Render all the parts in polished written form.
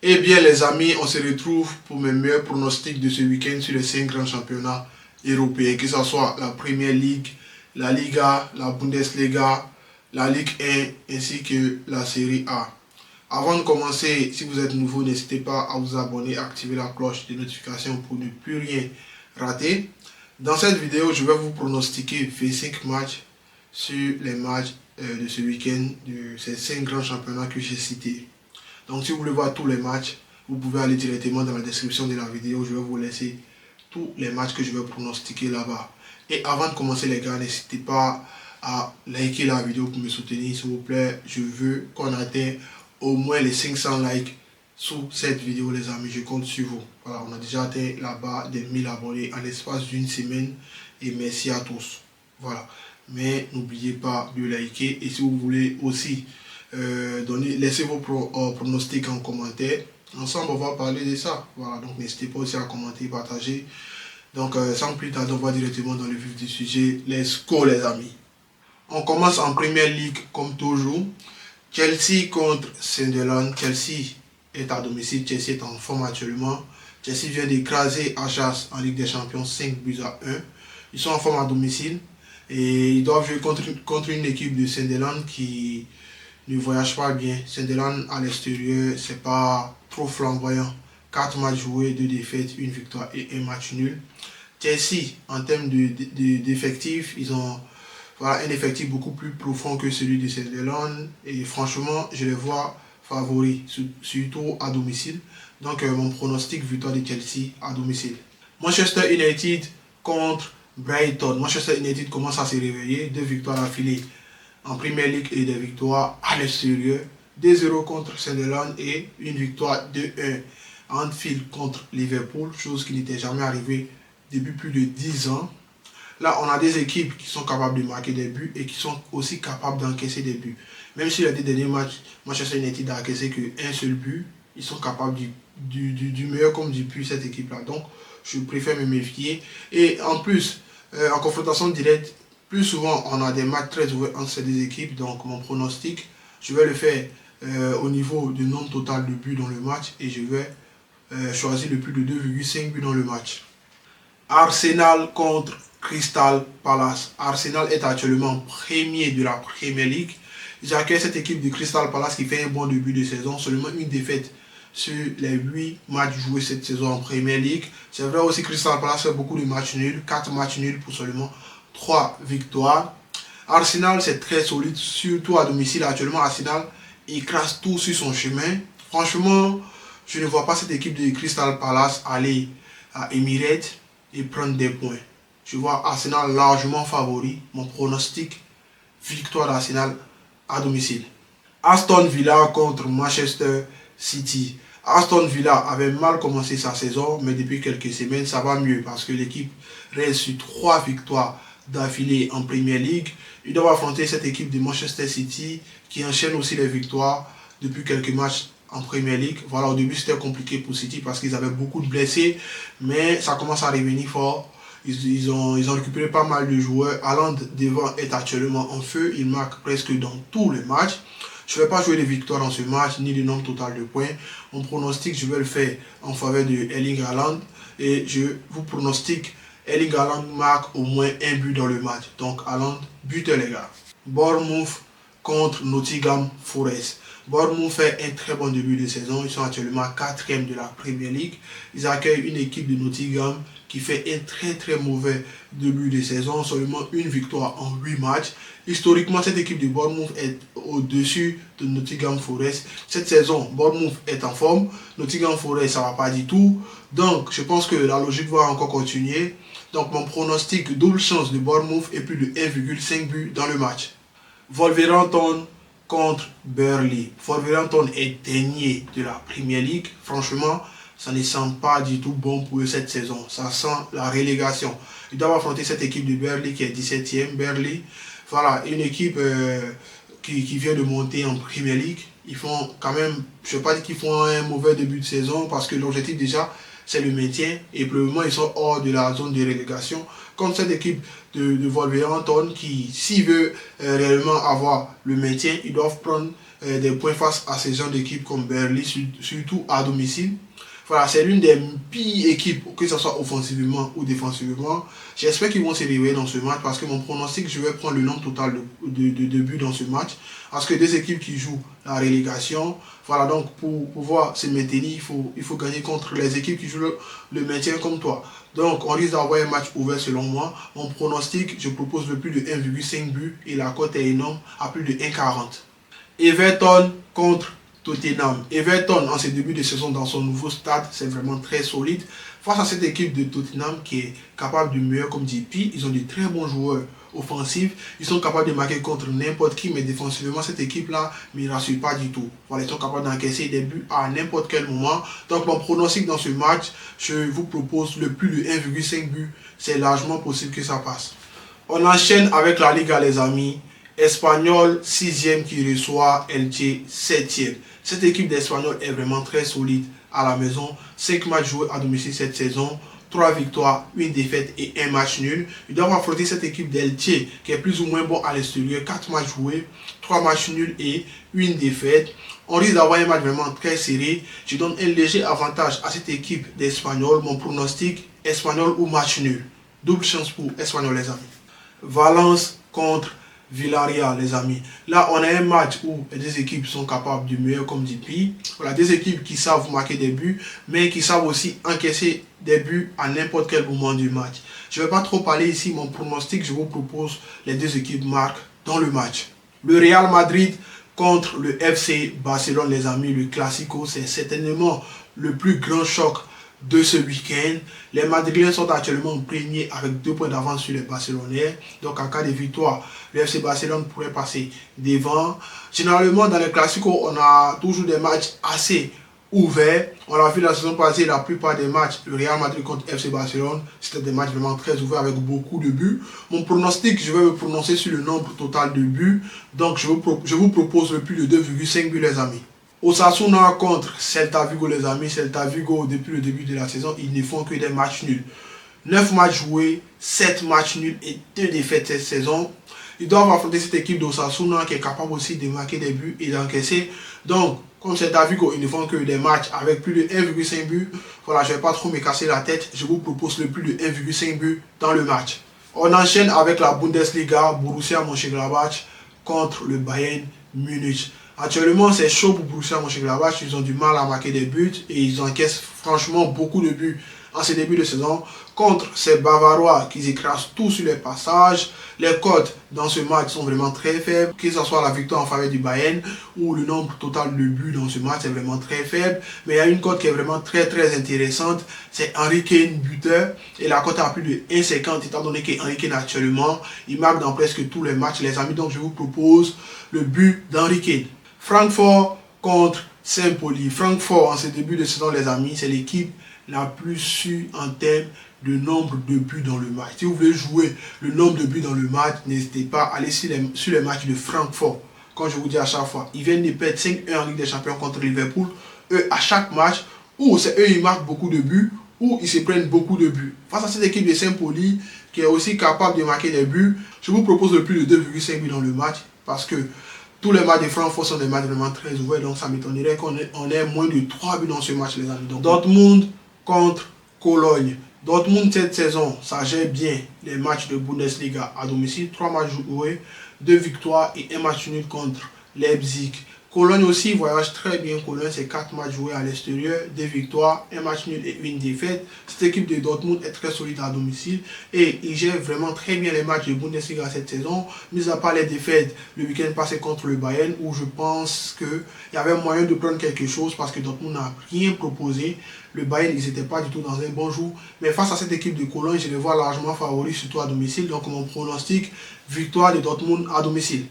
Eh bien les amis, on se retrouve pour mes meilleurs pronostics de ce week-end sur les 5 grands championnats européens, que ce soit la Premier League, la Liga, la Bundesliga, la Ligue 1 ainsi que la Série A. Avant de commencer, si vous êtes nouveau, n'hésitez pas à vous abonner, activer la cloche de notification pour ne plus rien rater. Dans cette vidéo, je vais vous pronostiquer 25 matchs sur les matchs de ce week-end de ces 5 grands championnats que j'ai cités. Donc si vous voulez voir tous les matchs, vous pouvez aller directement dans la description de la vidéo. Je vais vous laisser tous les matchs que je vais pronostiquer là-bas. Et avant de commencer les gars, n'hésitez pas à liker la vidéo pour me soutenir s'il vous plaît. Je veux qu'on atteigne au moins les 500 likes sous cette vidéo les amis. Je compte sur vous. Voilà, on a déjà atteint la barre des 1000 abonnés en l'espace d'une semaine. Et merci à tous. Voilà. Mais n'oubliez pas de liker. Et si vous voulez aussi laissez vos pronostics en commentaire. Ensemble, on va parler de ça. Voilà, donc n'hésitez pas aussi à commenter, partager. Donc, sans plus tarder, on va directement dans le vif du sujet. Let's go, les amis. On commence en Premier League, comme toujours. Chelsea contre Sunderland. Chelsea est à domicile. Chelsea est en forme actuellement. Chelsea vient d'écraser Ajax en Ligue des Champions 5 buts à 1. Ils sont en forme à domicile. Et ils doivent jouer contre une équipe de Sunderland qui ne voyage pas bien. Sunderland à l'extérieur, c'est pas trop flamboyant. 4 matchs joués, 2 défaites, 1 victoire et 1 match nul. Chelsea, en termes d'effectifs, ils ont un effectif beaucoup plus profond que celui de Sunderland. Et franchement, je les vois favoris, surtout à domicile. Donc, mon pronostic, victoire de Chelsea à domicile. Manchester United contre Brighton. Manchester United commence à se réveiller. 2 victoires affilées en Premier League et des victoires à l'extérieur. 2-0 contre Sunderland et une victoire 2-1 à Anfield contre Liverpool, chose qui n'était jamais arrivée depuis plus de 10 ans. Là, on a des équipes qui sont capables de marquer des buts et qui sont aussi capables d'encaisser des buts. Même si les 2 derniers matchs, Manchester United a encaissé qu'un seul but, ils sont capables du meilleur comme du pire cette équipe-là. Donc, je préfère me méfier. Et en plus, en confrontation directe, plus souvent, on a des matchs très ouverts entre ces 2 équipes. Donc, mon pronostic, je vais le faire au niveau du nombre total de buts dans le match. Et je vais choisir le plus de 2,5 buts dans le match. Arsenal contre Crystal Palace. Arsenal est actuellement premier de la Premier League. J'accueille cette équipe de Crystal Palace qui fait un bon début de saison. Seulement une défaite sur les 8 matchs joués cette saison en Premier League. C'est vrai aussi que Crystal Palace fait beaucoup de matchs nuls. 4 matchs nuls pour seulement 3 victoires. Arsenal, c'est très solide, surtout à domicile. Actuellement, Arsenal écrase tout sur son chemin. Franchement, je ne vois pas cette équipe de Crystal Palace aller à Emirates et prendre des points. Je vois Arsenal largement favori. Mon pronostic, victoire d'Arsenal à domicile. Aston Villa contre Manchester City. Aston Villa avait mal commencé sa saison, mais depuis quelques semaines, ça va mieux parce que l'équipe reste sur 3 victoires d'affilée en Premier League. Ils doivent affronter cette équipe de Manchester City qui enchaîne aussi les victoires depuis quelques matchs en Premier League. Voilà, au début c'était compliqué pour City parce qu'ils avaient beaucoup de blessés, mais ça commence à revenir fort. Ils ont récupéré pas mal de joueurs. Haaland devant est actuellement en feu, il marque presque dans tous les matchs. Je ne vais pas jouer les victoires dans ce match, ni le nombre total de points. Mon pronostic, je vais le faire en faveur de Erling Haaland. Et je vous pronostique, Erling Haaland marque au moins un but dans le match. Donc Haaland, buteur les gars. Bournemouth contre Nottingham Forest. Bournemouth fait un très bon début de saison. Ils sont actuellement 4e de la Premier League. Ils accueillent une équipe de Nottingham qui fait un très mauvais début de saison. Seulement une victoire en 8 matchs. Historiquement, cette équipe de Bournemouth est au-dessus de Nottingham Forest. Cette saison, Bournemouth est en forme. Nottingham Forest, ça ne va pas du tout. Donc, je pense que la logique va encore continuer. Donc, mon pronostic, double chance de Bournemouth et plus de 1,5 but dans le match. Wolverhampton contre Burnley. Wolverhampton est dernier de la Premier League. Franchement, ça ne sent pas du tout bon pour eux cette saison. Ça sent la relégation. Ils doivent affronter cette équipe de Burnley qui est 17e. Burnley, voilà, une équipe qui vient de monter en Premier League. Ils font quand même, je ne vais pas dire qu'ils font un mauvais début de saison parce que l'objectif déjà, c'est le maintien. Et pour le moment, ils sont hors de la zone de relégation. Contre cette équipe de Wolverhampton qui, s'il veut réellement avoir le maintien, ils doivent prendre des points face à ces genres d'équipes comme Burnley, surtout à domicile. Voilà, c'est l'une des pires équipes, que ce soit offensivement ou défensivement. J'espère qu'ils vont se réveiller dans ce match parce que mon pronostic, je vais prendre le nombre total de buts dans ce match. Parce que deux équipes qui jouent la relégation, voilà, donc pour pouvoir se maintenir, il faut gagner contre les équipes qui jouent le maintien comme toi. Donc on risque d'avoir un match ouvert selon moi. Mon pronostic, je propose le plus de 1,5 buts et la cote est énorme à plus de 1,40. Everton contre Tottenham. Everton, en ses débuts de saison dans son nouveau stade, c'est vraiment très solide. Face à cette équipe de Tottenham qui est capable de meilleur comme JP, ils ont de très bons joueurs offensifs. Ils sont capables de marquer contre n'importe qui, mais défensivement, cette équipe-là ne me rassure pas du tout. Voilà, ils sont capables d'encaisser des buts à n'importe quel moment. Donc, mon pronostic dans ce match, je vous propose le plus de 1,5 buts. C'est largement possible que ça passe. On enchaîne avec la Liga, les amis. Espanyol 6e qui reçoit Elche 7e. Cette équipe d'Espanyol est vraiment très solide à la maison. 5 matchs joués à domicile cette saison. 3 victoires, 1 défaite et 1 match nul. Ils doivent affronter cette équipe d'Elche qui est plus ou moins bon à l'extérieur. 4 matchs joués, 3 matchs nuls et 1 défaite. On risque d'avoir un match vraiment très serré. Je donne un léger avantage à cette équipe d'Espanyol. Mon pronostic, Espanyol ou match nul. Double chance pour Espanyol, les amis. Valence contre Villarreal, les amis. Là, on a un match où les deux équipes sont capables du meilleur comme DP. Voilà, des équipes qui savent marquer des buts, mais qui savent aussi encaisser des buts à n'importe quel moment du match. Je ne vais pas trop parler ici, mon pronostic, je vous propose les deux équipes marquent dans le match. Le Real Madrid contre le FC Barcelone, les amis, le Classico, c'est certainement le plus grand choc de ce week-end. Les Madrilènes sont actuellement premiers avec 2 points d'avance sur les Barcelonais. Donc en cas de victoire, le FC Barcelone pourrait passer devant. Généralement dans les Classicos, on a toujours des matchs assez ouverts. On l'a vu la saison passée, la plupart des matchs, le Real Madrid contre FC Barcelone, c'était des matchs vraiment très ouverts avec beaucoup de buts. Mon pronostic, je vais me prononcer sur le nombre total de buts. Donc je vous propose le plus de 2,5 buts, les amis. Osasuna contre Celta Vigo, les amis. Celta Vigo, depuis le début de la saison, ils ne font que des matchs nuls. 9 matchs joués, 7 matchs nuls et 2 défaites cette saison. Ils doivent affronter cette équipe d'Osasuna qui est capable aussi de marquer des buts et d'encaisser. Donc, comme Celta Vigo, ils ne font que des matchs avec plus de 1,5 buts. Voilà, je ne vais pas trop me casser la tête. Je vous propose le plus de 1,5 buts dans le match. On enchaîne avec la Bundesliga, Borussia Mönchengladbach contre le Bayern Munich. Actuellement, c'est chaud pour Borussia Mönchengladbach. Ils ont du mal à marquer des buts et ils encaissent franchement beaucoup de buts en ce début de saison contre ces Bavarois qui écrasent tout sur les passages. Les cotes dans ce match sont vraiment très faibles, que ce soit la victoire en faveur du Bayern ou le nombre total de buts dans ce match est vraiment très faible. Mais il y a une cote qui est vraiment très intéressante, c'est Harry Kane buteur et la cote est à plus de 1,50 étant donné que Harry Kane actuellement il marque dans presque tous les matchs, les amis. Donc je vous propose le but d'Harry Kane. Francfort contre Saint-Pauli. Francfort en ce début de saison, les amis, c'est l'équipe la plus sûre en termes de nombre de buts dans le match. Si vous voulez jouer le nombre de buts dans le match, n'hésitez pas à aller sur les matchs de Francfort. Comme je vous dis à chaque fois, ils viennent de perdre 5-1 en Ligue des Champions contre Liverpool. Eux, à chaque match, ou c'est eux, ils marquent beaucoup de buts, ou ils se prennent beaucoup de buts. Face à cette équipe de Saint-Pauli, qui est aussi capable de marquer des buts, je vous propose le plus de 2,5 buts dans le match, parce que tous les matchs de Francfort sont des matchs vraiment très ouverts, donc ça m'étonnerait qu'on ait moins de 3 buts dans ce match, les amis. Donc, Dortmund contre Cologne. Dortmund cette saison, ça gère bien les matchs de Bundesliga à domicile. 3 matchs joués, 2 victoires et 1 match nul contre Leipzig. Cologne aussi voyage très bien. Cologne, c'est 4 matchs joués à l'extérieur, 2 victoires, 1 match nul et 1 défaite. Cette équipe de Dortmund est très solide à domicile et il gère vraiment très bien les matchs de Bundesliga cette saison, mis à part les défaites le week-end passé contre le Bayern où je pense qu'il y avait moyen de prendre quelque chose parce que Dortmund n'a rien proposé. Le Bayern, ils n'étaient pas du tout dans un bon jour. Mais face à cette équipe de Cologne, je les vois largement favoris, surtout à domicile. Donc mon pronostic, victoire de Dortmund à domicile.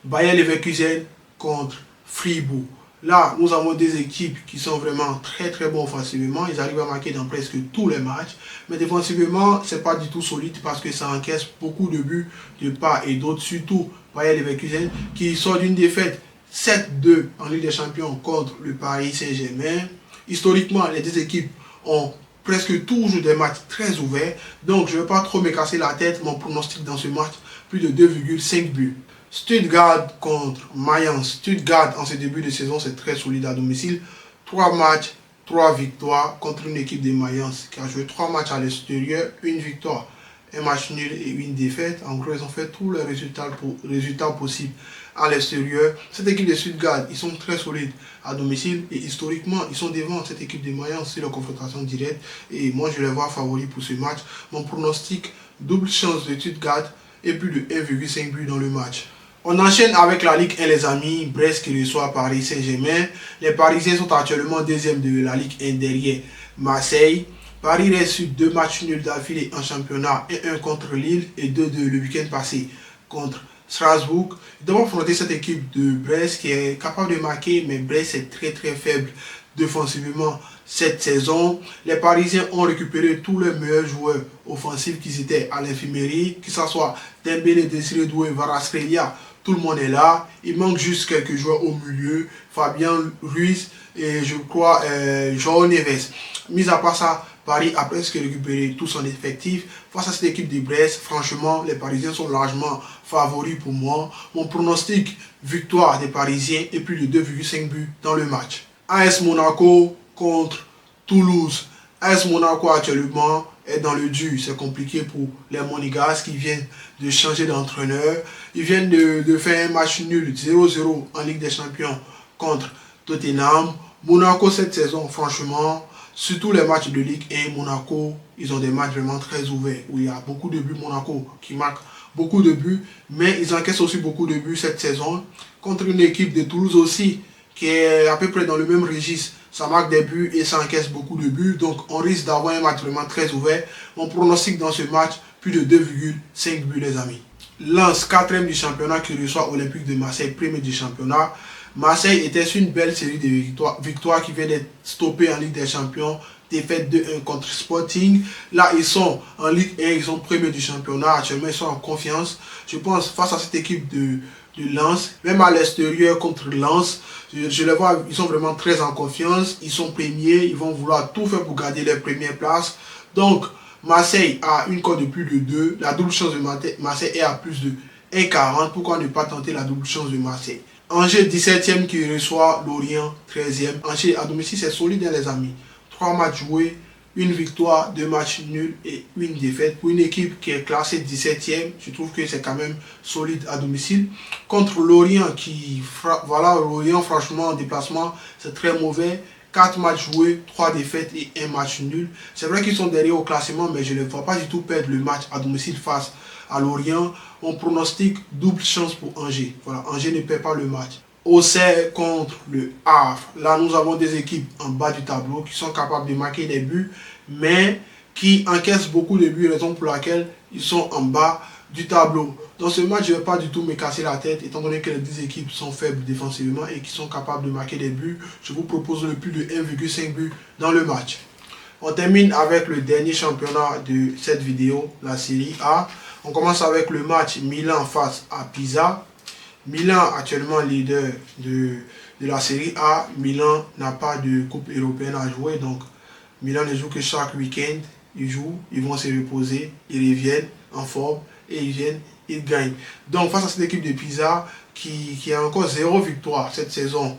Bayer Leverkusen contre Fribourg. Là, nous avons des équipes qui sont vraiment très bons offensivement. Ils arrivent à marquer dans presque tous les matchs. Mais défensivement, ce n'est pas du tout solide parce que ça encaisse beaucoup de buts de part et d'autre. Surtout Bayer Leverkusen qui sort d'une défaite 7-2 en Ligue des Champions contre le Paris Saint-Germain. Historiquement, les deux équipes ont presque toujours des matchs très ouverts. Donc, je ne vais pas trop me casser la tête. Mon pronostic dans ce match, plus de 2,5 buts. Stuttgart contre Mayence. Stuttgart, en ce début de saison, c'est très solide à domicile. 3 matchs, 3 victoires contre une équipe de Mayence qui a joué 3 matchs à l'extérieur, 1 victoire, un match nul et 1 défaite. En gros, ils ont fait tous les résultats possibles à l'extérieur. Cette équipe de Stuttgart, ils sont très solides à domicile et historiquement, ils sont devant cette équipe de Mayence sur la confrontation directe. Et moi, je les vois favoris pour ce match. Mon pronostic, double chance de Stuttgart et plus de 1,5 but dans le match. On enchaîne avec la Ligue 1 les amis, Brest qui reçoit Paris Saint-Germain. Les Parisiens sont actuellement deuxième de la Ligue 1 derrière Marseille. Paris reste sur 2 matchs nuls d'affilée en championnat, 1-1 contre Lille et 2-2 le week-end passé contre Strasbourg. Ils doivent affronter cette équipe de Brest qui est capable de marquer, mais Brest est très faible défensivement cette saison. Les Parisiens ont récupéré tous les meilleurs joueurs offensifs qui étaient à l'infirmerie, que ce soit Dembélé, Désiré Doué, Kvaratskhelia. Tout le monde est là. Il manque juste quelques joueurs au milieu. Fabien Ruiz et je crois João Neves. Mis à part ça, Paris a presque récupéré tout son effectif. Face à cette équipe de Brest, franchement, les Parisiens sont largement favoris pour moi. Mon pronostic, victoire des Parisiens et plus de 2,5 buts dans le match. AS Monaco contre Toulouse. AS Monaco actuellement est dans le dur. C'est compliqué pour les Monégasques qui viennent de changer d'entraîneur. Ils viennent de faire un match nul 0-0 en Ligue des Champions contre Tottenham. Monaco cette saison, franchement, surtout les matchs de Ligue 1, Monaco, ils ont des matchs vraiment très ouverts où il y a beaucoup de buts. Monaco qui marque beaucoup de buts, mais ils encaissent aussi beaucoup de buts cette saison contre une équipe de Toulouse aussi qui est à peu près dans le même registre. Ça marque des buts et ça encaisse beaucoup de buts. Donc on risque d'avoir un match vraiment très ouvert. On pronostique dans ce match plus de 2,5 buts les amis. Lens, 4e du championnat qui reçoit Olympique de Marseille, 1er du championnat. Marseille était sur une belle série de victoires qui vient d'être stoppée en Ligue des Champions. Défaite 2-1 contre Sporting. Là, ils sont en Ligue 1, ils sont premiers du championnat. Actuellement, ils sont en confiance. Je pense face à cette équipe de Lens, même à l'extérieur contre Lens, je les vois, ils sont vraiment très en confiance. Ils sont premiers, ils vont vouloir tout faire pour garder les premières places. Donc, Marseille a une cote de plus de 2. La double chance de Marseille est à plus de 1,40. Pourquoi ne pas tenter la double chance de Marseille? Angers 17e qui reçoit Lorient 13e. Angers à domicile, c'est solide les amis. 3 matchs joués, 1 victoire, 2 matchs nuls et 1 défaite. Pour une équipe qui est classée 17e, je trouve que c'est quand même solide à domicile. Contre Lorient voilà, Lorient franchement en déplacement, c'est très mauvais. 4 matchs joués, 3 défaites et 1 match nul. C'est vrai qu'ils sont derrière au classement, mais je ne les vois pas du tout perdre le match à domicile face à Lorient. On pronostique double chance pour Angers. Voilà, Angers ne perd pas le match. Auxerre contre le Havre. Là, nous avons des équipes en bas du tableau qui sont capables de marquer des buts, mais qui encaissent beaucoup de buts, raison pour laquelle ils sont en bas du tableau. Dans ce match, je ne vais pas du tout me casser la tête, étant donné que les deux équipes sont faibles défensivement et qui sont capables de marquer des buts. Je vous propose le plus de 1,5 but dans le match. On termine avec le dernier championnat de cette vidéo, la Série A. On commence avec le match Milan face à Pisa. Milan actuellement leader de la Série A. Milan n'a pas de coupe européenne à jouer, donc Milan ne joue que chaque week-end. Ils jouent, ils vont se reposer, ils reviennent en forme et ils gagnent. Donc face à cette équipe de Pisa qui a encore 0 victoire cette saison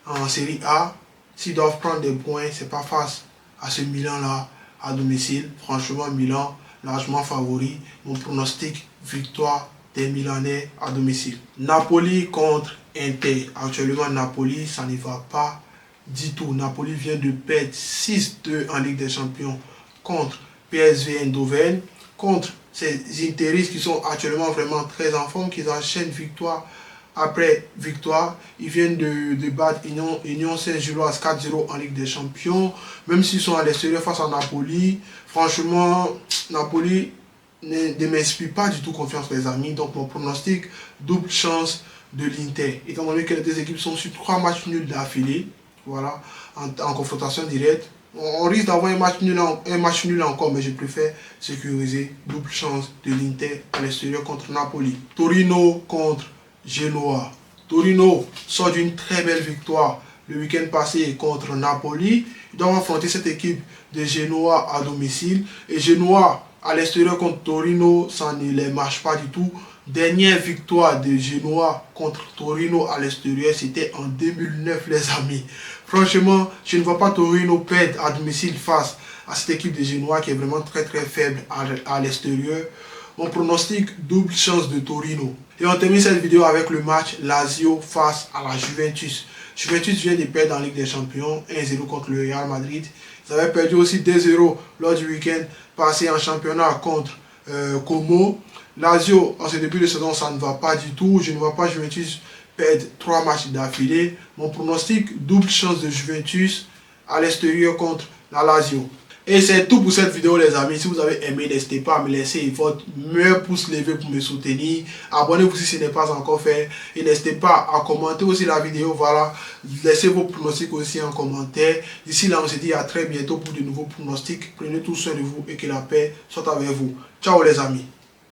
en Série A, s'ils doivent prendre des points, c'est pas face à ce Milan-là à domicile. Franchement, Milan largement favori. Mon pronostic, victoire des Milanais à domicile. Napoli contre Inter. Actuellement, Napoli, ça ne va pas du tout. Napoli vient de perdre 6-2 en Ligue des Champions contre PSV Eindhoven. Contre ces Interistes qui sont actuellement vraiment très en forme, qui enchaînent victoire après victoire. Ils viennent de battre Union Saint-Gilloise 4-0 en Ligue des Champions. Même s'ils sont à l'extérieur face à Napoli, franchement, Napoli ne m'inspire pas du tout confiance les amis. Donc mon pronostic, double chance de l'Inter. Étant donné que les deux équipes sont sur 3 matchs nuls d'affilée, voilà, en confrontation directe, on risque d'avoir un match nul encore, mais je préfère sécuriser double chance de l'Inter à l'extérieur contre Napoli. Torino contre Genoa. Torino sort d'une très belle victoire le week-end passé contre Napoli. Ils doivent affronter cette équipe de Genoa à domicile. Et Genoa à l'extérieur contre Torino, ça ne les marche pas du tout. dernière victoire de Genoa contre Torino à l'extérieur, c'était en 2009 les amis. Franchement, je ne vois pas Torino perdre à domicile face à cette équipe de Genoa qui est vraiment très faible à l'extérieur. Mon pronostic, double chance de Torino. Et on termine cette vidéo avec le match Lazio face à la Juventus. Juventus vient de perdre en Ligue des Champions 1-0 contre le Real Madrid. Ils avaient perdu aussi 2-0 lors du week-end passé en championnat contre Como. Lazio, en ce début de saison, ça ne va pas du tout. Je ne vois pas Juventus perdre 3 matchs d'affilée. Mon pronostic, double chance de Juventus à l'extérieur contre la Lazio. Et c'est tout pour cette vidéo les amis. Si vous avez aimé, n'hésitez pas à me laisser votre meilleur pouce levé pour me soutenir. Abonnez-vous si ce n'est pas encore fait. Et n'hésitez pas à commenter aussi la vidéo. Voilà, laissez vos pronostics aussi en commentaire. D'ici là, on se dit à très bientôt pour de nouveaux pronostics. Prenez tout soin de vous et que la paix soit avec vous. Ciao les amis.